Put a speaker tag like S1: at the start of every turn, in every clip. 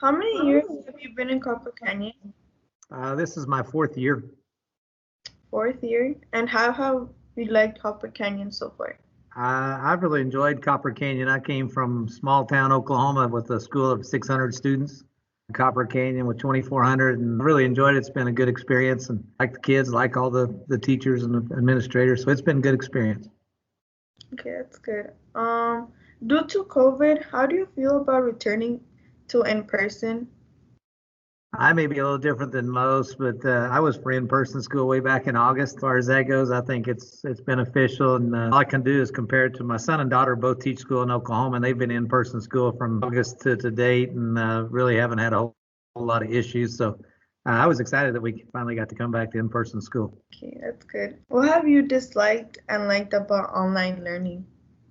S1: How many years have you been in Copper Canyon?
S2: This is my fourth year.
S1: Fourth year. And how have you liked Copper Canyon so far?
S2: I've really enjoyed Copper Canyon. I came from small town Oklahoma with a school of 600 students. Copper Canyon with 2,400, and really enjoyed it. It's been a good experience, and like the kids, like all the teachers and the administrators. So it's been a good experience.
S1: Okay, that's good. Due to COVID, how do you feel about returning to in person?
S2: I may be a little different than most, but I was for in-person school way back in August. As far as that goes, I think it's beneficial, and all I can do is compare it to my son and daughter both teach school in Oklahoma, and they've been in-person school from August to date, and really haven't had a whole lot of issues. So I was excited that we finally got to come back to in-person school.
S1: Okay, that's good. What have you disliked and liked about online learning?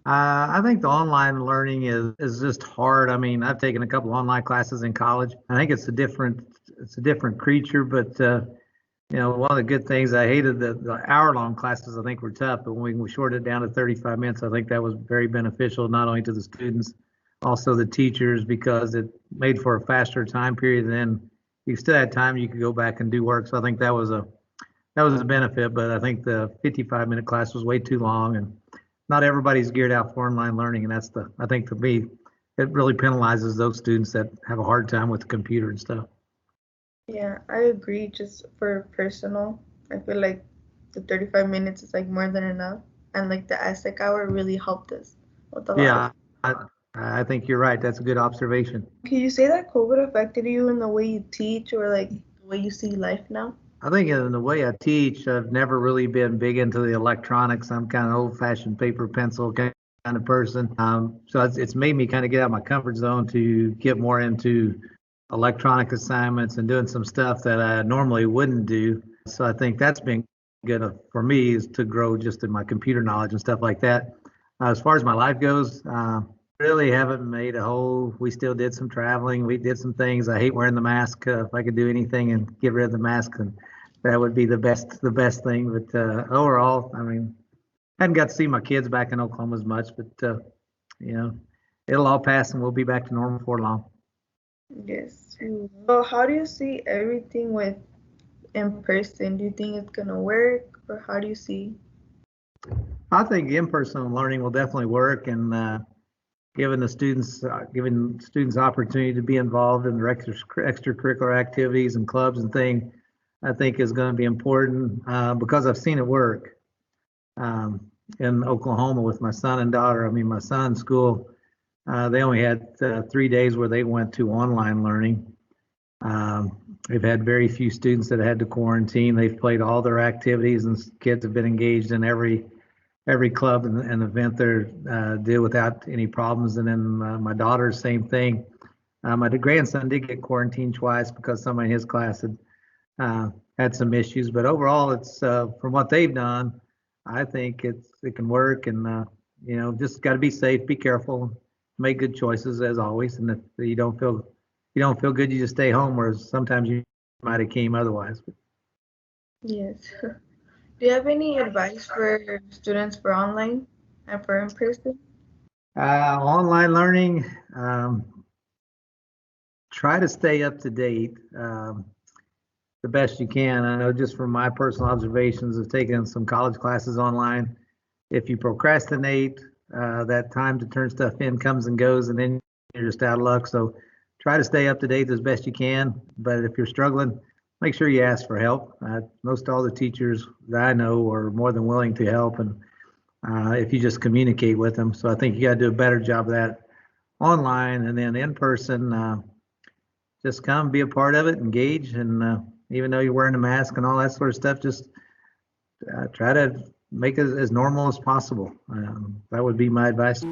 S2: I think the online learning is just hard. I mean, I've taken a couple online classes in college. I think it's a different creature, but one of the good things I hated the hour-long classes. I think were tough, but when we shortened it down to 35 minutes, I think that was very beneficial not only to the students, also the teachers, because it made for a faster time period. And then you still had time you could go back and do work. So I think that was a benefit. But I think the 55-minute class was way too long, and not everybody's geared out for online learning, and I think for me, it really penalizes those students that have a hard time with the computer and stuff.
S1: Yeah, I agree. Just for personal, I feel like the 35 minutes is like more than enough. And like the Aztec hour really helped us with a lot of.
S2: Yeah, I, I think you're right. That's a good observation.
S1: Can you say that COVID affected you in the way you teach or like the way you see life now?
S2: I think in the way I teach, I've never really been big into the electronics. I'm kind of old-fashioned paper pencil kind of person. So it's made me kind of get out of my comfort zone to get more into electronic assignments and doing some stuff that I normally wouldn't do. So I think that's been good for me, is to grow just in my computer knowledge and stuff like that. As far as my life goes, really haven't made a whole. We still did some traveling. We did some things. I hate wearing the mask. If I could do anything and get rid of the mask, and that would be the best thing. But overall, I mean, I hadn't got to see my kids back in Oklahoma as much, but you know, it'll all pass and we'll be back to normal before long.
S1: Yes. So how do you see everything with in person? Do you think it's gonna work or how do you see?
S2: I think in-person learning will definitely work, and giving students opportunity to be involved in their extracurricular activities and clubs and things, I think is going to be important, because I've seen it work in Oklahoma with my son and daughter. I mean, my son's school, they only had 3 days where they went to online learning. They've had very few students that had to quarantine. They've played all their activities, and kids have been engaged in every club and event there, did without any problems. And then my daughter, same thing. My grandson did get quarantined twice because somebody in his class had some issues. But overall, it's from what they've done, I think it can work. And just got to be safe, be careful, make good choices as always. And if you don't feel good, you just stay home. Whereas sometimes you might have came otherwise.
S1: Yes. Do you have any advice for students for online and for in person?
S2: Online learning, try to stay up to date, the best you can. I know just from my personal observations of taking some college classes online, if you procrastinate, that time to turn stuff in comes and goes, and then you're just out of luck. So try to stay up to date as best you can. But if you're struggling, make sure you ask for help. Most all the teachers that I know are more than willing to help, and if you just communicate with them. So I think you got to do a better job of that online, and then in person. Just come be a part of it, engage, and even though you're wearing a mask and all that sort of stuff, just try to make it as normal as possible. That would be my advice.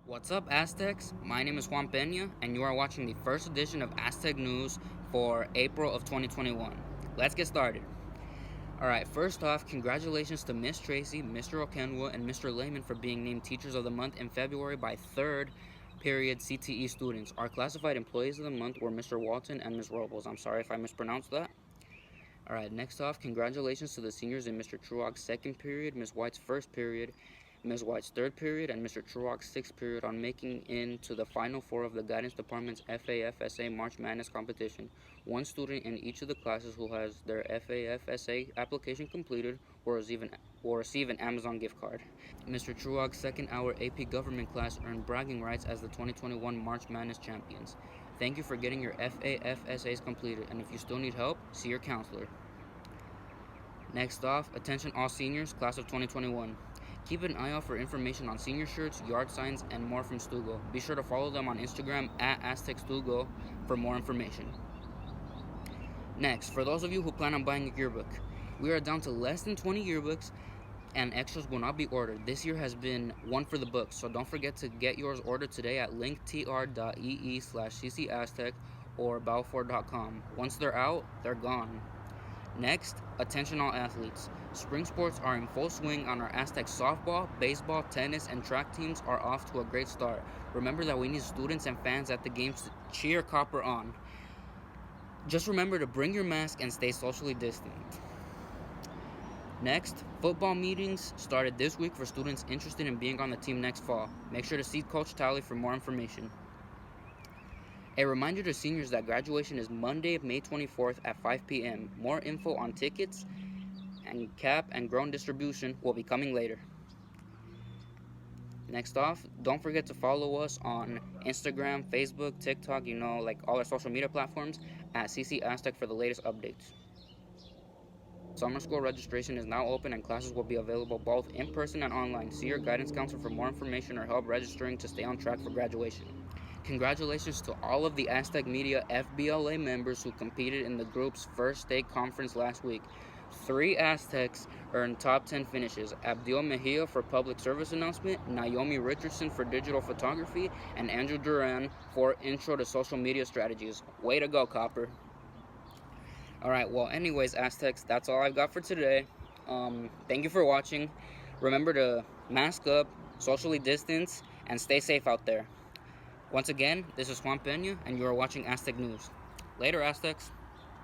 S3: What's up, Aztecs? My name is Juan Peña, and you are watching the first edition of Aztec News for April of 2021. Let's get started. Alright, first off, congratulations to Miss Tracy, Mr. Okenwa, and Mr. Lehman for being named Teachers of the Month in February by third period CTE students. Our classified employees of the month were Mr. Walton and Ms. Robles. I'm sorry if I mispronounced that. Alright, next off, congratulations to the seniors in Mr. Truock's second period, Ms. White's first period, Ms. White's third period, and Mr. Truock's sixth period on making into the Final Four of the Guidance Department's FAFSA March Madness competition. One student in each of the classes who has their FAFSA application completed will receive an Amazon gift card. Mr. Truock's second hour AP Government class earned bragging rights as the 2021 March Madness champions. Thank you for getting your FAFSAs completed, and if you still need help, see your counselor. Next off, attention all seniors, class of 2021. Keep an eye out for information on senior shirts, yard signs, and more from Stugo. Be sure to follow them on Instagram at AztecStugo for more information. Next, for those of you who plan on buying a yearbook, we are down to less than 20 yearbooks and extras will not be ordered. This year has been one for the books, so don't forget to get yours ordered today at linktr.ee/ccaztec or balfour.com. Once they're out, they're gone. Next, attention all athletes. Spring sports are in full swing on our Aztec softball, baseball, tennis, and track teams are off to a great start. Remember that we need students and fans at the games to cheer Copper on. Just remember to bring your mask and stay socially distant. Next, football meetings started this week for students interested in being on the team next fall. Make sure to see Coach Talley for more information. A reminder to seniors that graduation is Monday, May 24th at 5 p.m. More info on tickets and cap and grown distribution will be coming later. Next off, don't forget to follow us on Instagram, Facebook, TikTok, like all our social media platforms at CC Aztec for the latest updates. Summer school registration is now open and classes will be available both in person and online. See your guidance counselor for more information or help registering to stay on track for graduation. Congratulations to all of the Aztec Media FBLA members who competed in the group's first state conference last week. 3 Aztecs earned top 10 finishes: Abdil Mejia for public service announcement, Naomi Richardson for digital photography, and Andrew Duran for intro to social media strategies. Way to go, Copper. Alright, well, anyways, Aztecs, that's all I've got for today. Thank you for watching. Remember to mask up, socially distance, and stay safe out there. Once again, this is Juan Peña, and you are watching Aztec News. Later, Aztecs.